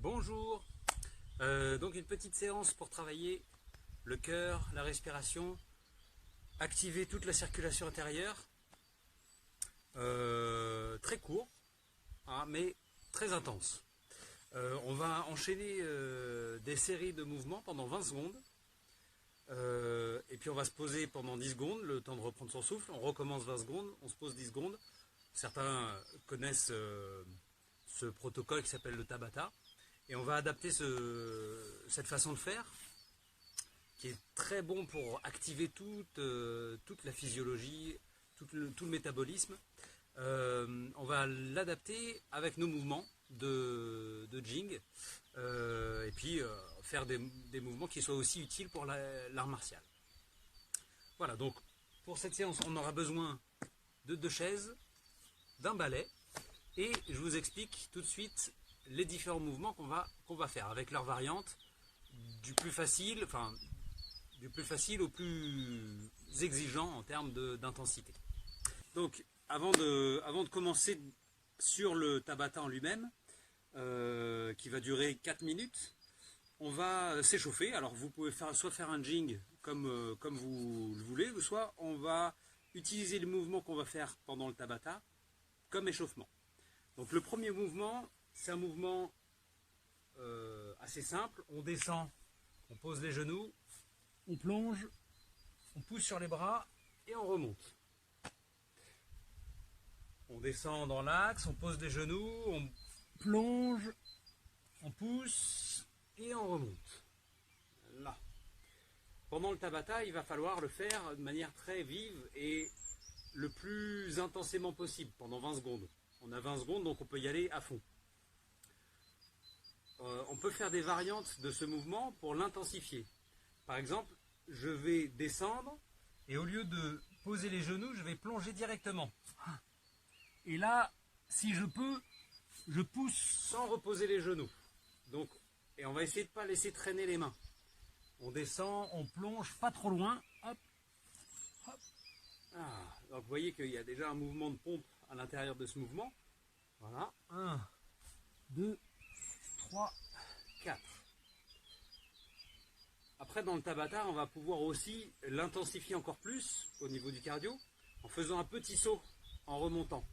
Bonjour. Donc une petite séance pour travailler le cœur, la respiration, activer toute la circulation intérieure. Très court, hein, mais très intense. On va enchaîner des séries de mouvements pendant 20 secondes. Et puis on va se poser pendant 10 secondes, le temps de reprendre son souffle. On recommence 20 secondes, on se pose 10 secondes. Certains connaissent ce protocole qui s'appelle le Tabata. Et on va adapter cette façon de faire, qui est très bon pour activer toute la physiologie, tout le métabolisme. On va l'adapter avec nos mouvements de Jing, et puis faire des mouvements qui soient aussi utiles pour l'art martial. Voilà, donc pour cette séance, on aura besoin de 2 chaises, d'un balai, et je vous explique tout de suite les différents mouvements qu'on va faire avec leurs variantes, du plus facile au plus exigeant en termes d'intensité. Donc avant de commencer sur le Tabata en lui-même, qui va durer 4 minutes, on va s'échauffer. Alors vous pouvez soit faire un jing comme vous le voulez, soit on va utiliser les mouvements qu'on va faire pendant le Tabata comme échauffement. Donc le premier mouvement, c'est un mouvement assez simple. On descend, on pose les genoux, on plonge, on pousse sur les bras et on remonte. On descend dans l'axe, on pose les genoux, on plonge, on pousse et on remonte. Là. Pendant le Tabata, il va falloir le faire de manière très vive et le plus intensément possible pendant 20 secondes. On a 20 secondes, donc on peut y aller à fond. On peut faire des variantes de ce mouvement pour l'intensifier. Par exemple, je vais descendre et au lieu de poser les genoux, je vais plonger directement. Et là, si je peux, je pousse sans reposer les genoux. Donc, et on va essayer de ne pas laisser traîner les mains. On descend, on plonge pas trop loin. Hop, hop. Ah, donc vous voyez qu'il y a déjà un mouvement de pompe à l'intérieur de ce mouvement. Voilà. 1, 2, 3, 4. Après, dans le Tabata, on va pouvoir aussi l'intensifier encore plus au niveau du cardio en faisant un petit saut en remontant.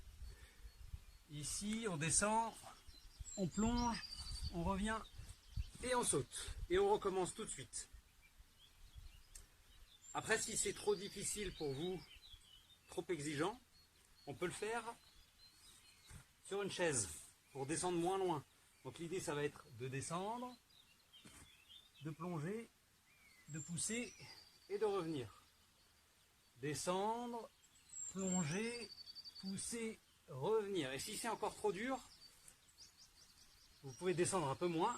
Ici, on descend, on plonge, on revient et on saute. Et on recommence tout de suite. Après, si c'est trop difficile pour vous, trop exigeant, on peut le faire sur une chaise pour descendre moins loin. Donc l'idée, ça va être de descendre, de plonger, de pousser et de revenir. Descendre, plonger, pousser, revenir. Et si c'est encore trop dur, vous pouvez descendre un peu moins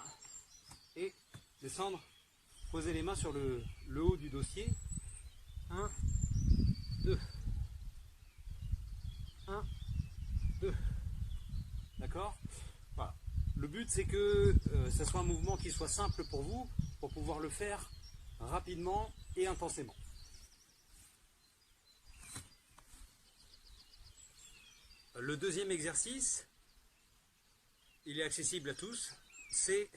et descendre, poser les mains sur le haut du dossier. 1, 2. 1, 2. D'accord ? Voilà. Le but, c'est que ce soit un mouvement qui soit simple pour vous, pour pouvoir le faire rapidement et intensément. Le deuxième exercice, il est accessible à tous, c'est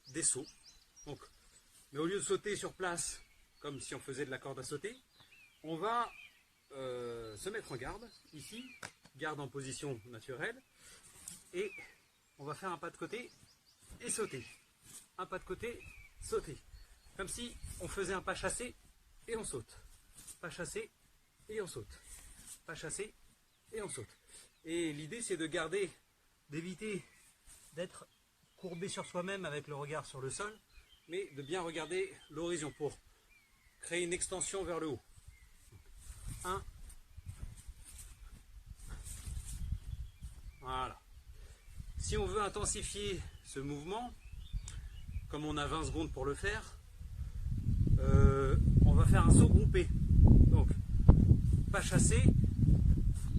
des sauts. Donc, mais au lieu de sauter sur place, comme si on faisait de la corde à sauter, on va se mettre en garde, ici, garde en position naturelle, et on va faire un pas de côté et sauter. Un pas de côté, sauter. Comme si on faisait un pas chassé et on saute. Pas chassé et on saute. Pas chassé et on saute. Et l'idée, c'est de garder, d'éviter d'être courbé sur soi-même avec le regard sur le sol, mais de bien regarder l'horizon pour créer une extension vers le haut. 1. Voilà. Si on veut intensifier ce mouvement, comme on a 20 secondes pour le faire, on va faire un saut groupé. Donc, pas chassé,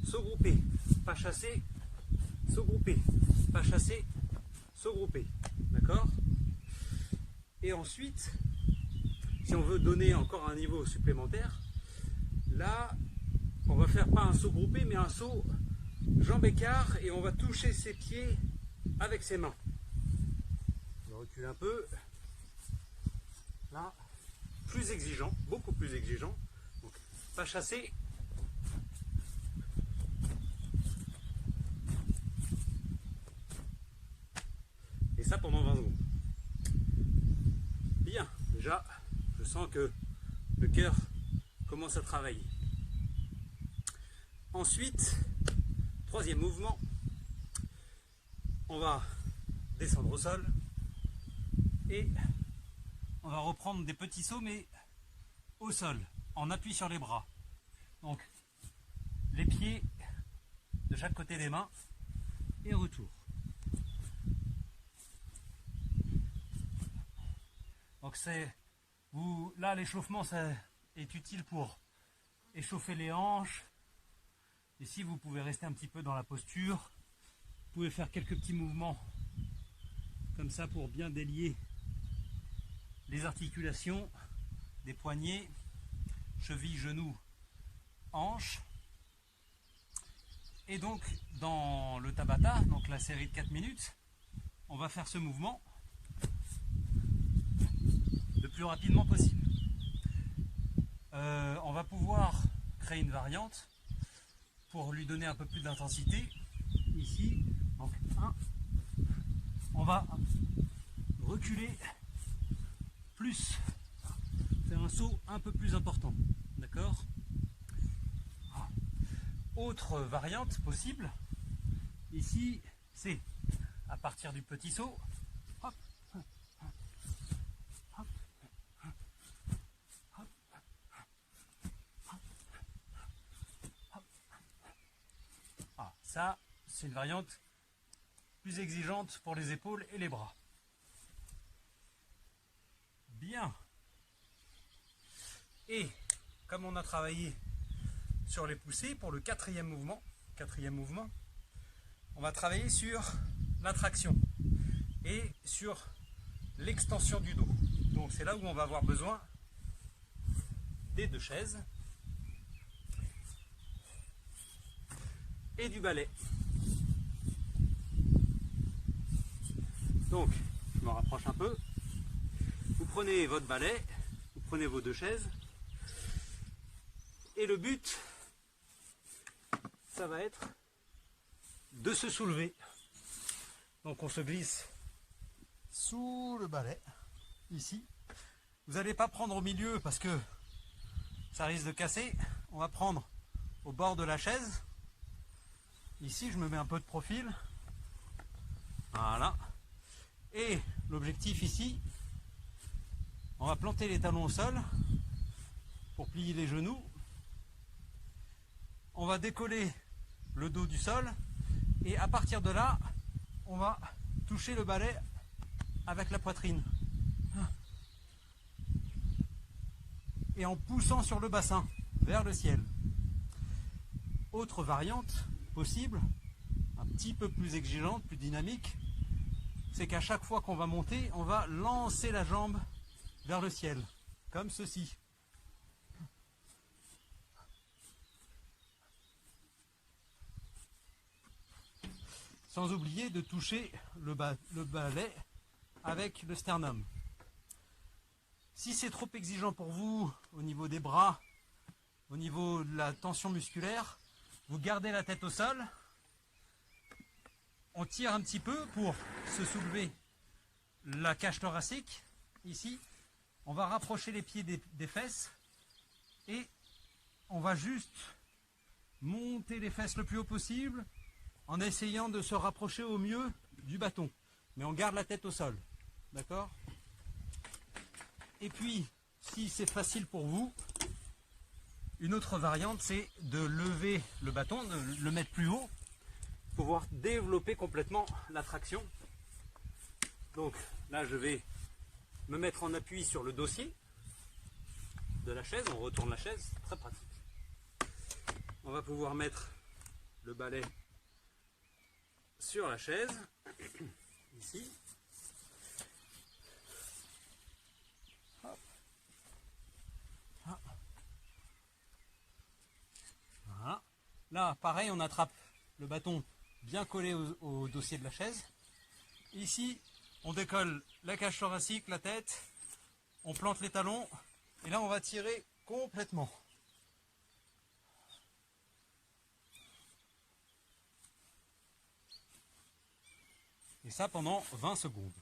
saut groupé. Pas chassé, saut groupé. Pas chassé, saut groupé. D'accord ? Et ensuite, si on veut donner encore un niveau supplémentaire, là, on va faire pas un saut groupé, mais un saut jambes écart et on va toucher ses pieds avec ses mains. recule un peu. Là, plus exigeant, beaucoup plus exigeant. Donc, pas chasser. Et ça pendant 20 secondes. Bien, déjà, je sens que le cœur commence à travailler. Ensuite, troisième mouvement, on va descendre au sol et on va reprendre des petits sauts mais au sol, en appui sur les bras. Donc, les pieds de chaque côté des mains et retour. Donc là l'échauffement ça est utile pour échauffer les hanches. Ici vous pouvez rester un petit peu dans la posture. Vous pouvez faire quelques petits mouvements comme ça pour bien délier les articulations des poignets, chevilles, genoux, hanches. Et donc dans le Tabata, donc la série de 4 minutes, on va faire ce mouvement le plus rapidement possible. On va pouvoir créer une variante pour lui donner un peu plus d'intensité. Ici, donc 1, on va reculer plus, faire un saut un peu plus important, d'accord? Autre variante possible, ici, c'est à partir du petit saut, hop, ça, c'est une variante plus exigeante pour les épaules et les bras. Bien. Et comme on a travaillé sur les poussées, pour le quatrième mouvement, on va travailler sur la traction et sur l'extension du dos. Donc c'est là où on va avoir besoin des 2 chaises et du balai. Donc, je me rapproche un peu. Vous prenez votre balai, vous prenez vos 2 chaises. Et le but, ça va être de se soulever. Donc on se glisse sous le balai, ici. Vous n'allez pas prendre au milieu parce que ça risque de casser. On va prendre au bord de la chaise. Ici, je me mets un peu de profil. Voilà. Et l'objectif ici, on va planter les talons au sol pour plier les genoux. On va décoller le dos du sol et à partir de là, on va toucher le balai avec la poitrine. Et en poussant sur le bassin vers le ciel. Autre variante possible, un petit peu plus exigeante, plus dynamique, c'est qu'à chaque fois qu'on va monter, on va lancer la jambe vers le ciel, comme ceci. Sans oublier de toucher le balai avec le sternum. Si c'est trop exigeant pour vous au niveau des bras, au niveau de la tension musculaire, vous gardez la tête au sol, on tire un petit peu pour se soulever la cage thoracique, ici, on va rapprocher les pieds des fesses et on va juste monter les fesses le plus haut possible en essayant de se rapprocher au mieux du bâton. Mais on garde la tête au sol, d'accord? Et puis, si c'est facile pour vous, une autre variante, c'est de lever le bâton, de le mettre plus haut, pour pouvoir développer complètement la traction. Donc là, je vais me mettre en appui sur le dossier de la chaise. On retourne la chaise, c'est très pratique. On va pouvoir mettre le balai sur la chaise, ici. Hop. Voilà. Là, pareil, on attrape le bâton bien collé au dossier de la chaise. Ici, On décolle la cage thoracique, la tête, on plante les talons, et là on va tirer complètement. Et ça pendant 20 secondes.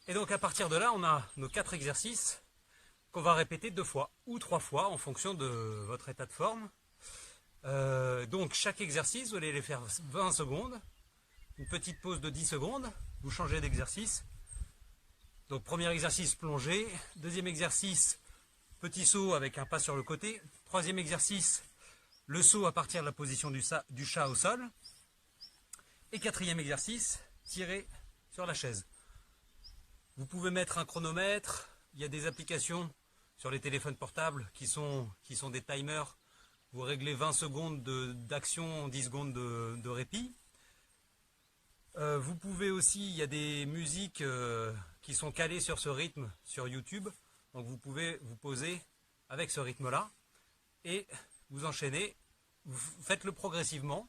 Et donc à partir de là, on a nos 4 exercices qu'on va répéter 2 fois ou 3 fois en fonction de votre état de forme. Donc chaque exercice, vous allez les faire 20 secondes, une petite pause de 10 secondes, vous changez d'exercice. Donc premier exercice, plongée, deuxième exercice, petit saut avec un pas sur le côté, troisième exercice, le saut à partir de la position du chat au sol, et quatrième exercice, tirer sur la chaise. Vous pouvez mettre un chronomètre, il y a des applications sur les téléphones portables qui sont des timers. Vous réglez 20 secondes d'action, 10 secondes de répit. Vous pouvez aussi, il y a des musiques qui sont calées sur ce rythme sur YouTube. Donc vous pouvez vous poser avec ce rythme-là et vous enchaînez. Vous faites-le progressivement.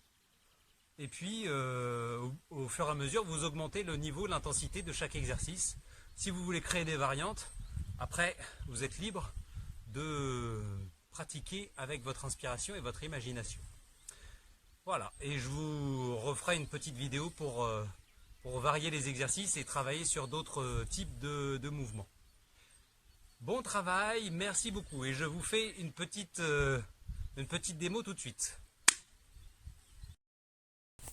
Et puis, au fur et à mesure, vous augmentez le niveau, l'intensité de chaque exercice. Si vous voulez créer des variantes, après, vous êtes libre de pratiquer avec votre inspiration et votre imagination. Voilà, et je vous referai une petite vidéo pour varier les exercices et travailler sur d'autres types de mouvements. Bon travail, merci beaucoup, et je vous fais une petite démo tout de suite.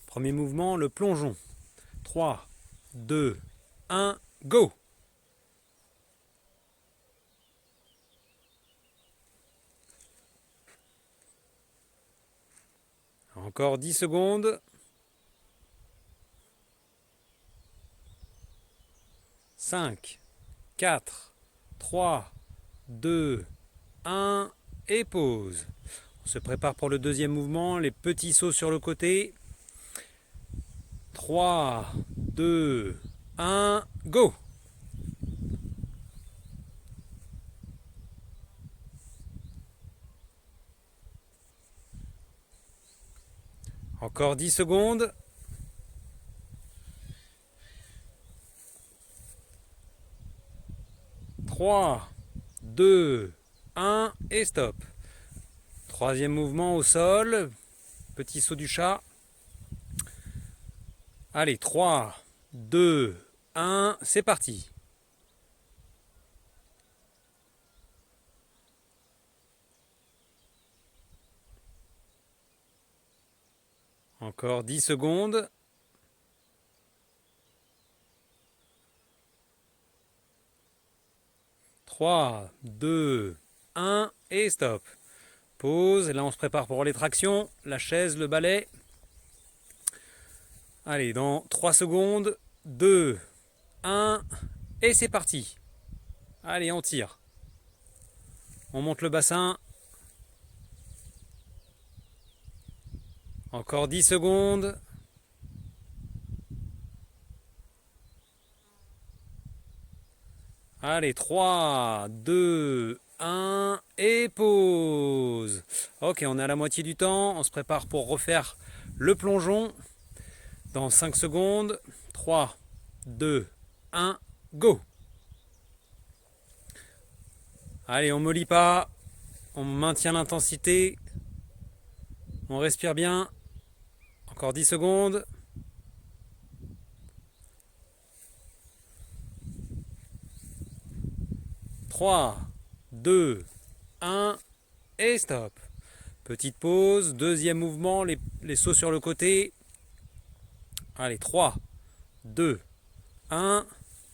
Premier mouvement, le plongeon. 3, 2, 1, go! Encore 10 secondes. 5, 4, 3, 2, 1 et pause. On se prépare pour le deuxième mouvement, les petits sauts sur le côté. 3, 2, 1, go! Encore 10 secondes. 3, 2, 1 et stop. Troisième mouvement au sol. Petit saut du chat. Allez, 3, 2, 1, c'est parti. Encore 10 secondes. 3, 2, 1 et stop. Pause, et là on se prépare pour les tractions, la chaise, le balai. Allez, dans 3 secondes, 2, 1 et c'est parti. Allez, on tire. On monte le bassin. Encore 10 secondes. Allez, 3, 2, 1 et pause. Ok, on est à la moitié du temps. On se prépare pour refaire le plongeon. Dans 5 secondes. 3, 2, 1, go. Allez, on ne mollit pas. On maintient l'intensité. On respire bien. Encore 10 secondes. 3, 2, 1 et stop. Petite pause, deuxième mouvement, les sauts sur le côté. Allez, 3, 2, 1,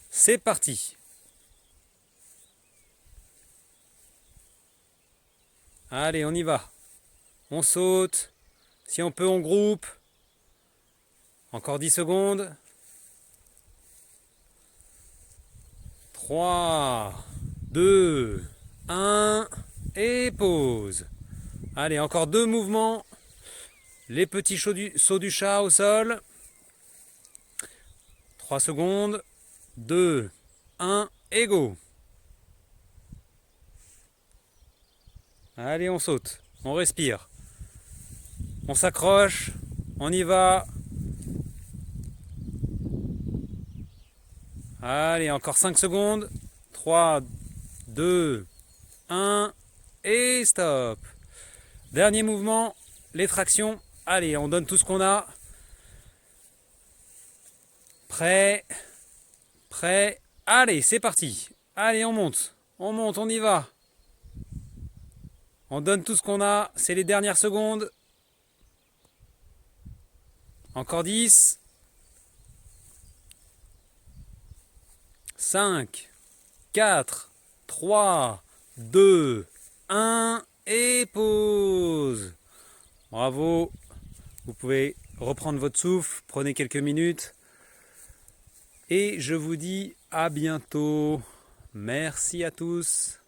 c'est parti. Allez, on y va. On saute. Si on peut, on groupe. Encore 10 secondes. 3, 2, 1 et pause. Allez, encore 2 mouvements. Les petits sauts du chat au sol. 3 secondes. 2, 1 et go. Allez, on saute. On respire. On s'accroche. On y va. Allez, encore 5 secondes. 3, 2, 1 et stop. Dernier mouvement, les tractions. Allez, on donne tout ce qu'on a. Prêt. Prêt. Allez, c'est parti. Allez, on monte. On monte, on y va. On donne tout ce qu'on a. C'est les dernières secondes. Encore 10. 5, 4, 3, 2, 1 et pause. Bravo. Vous pouvez reprendre votre souffle. Prenez quelques minutes. Et je vous dis à bientôt. Merci à tous.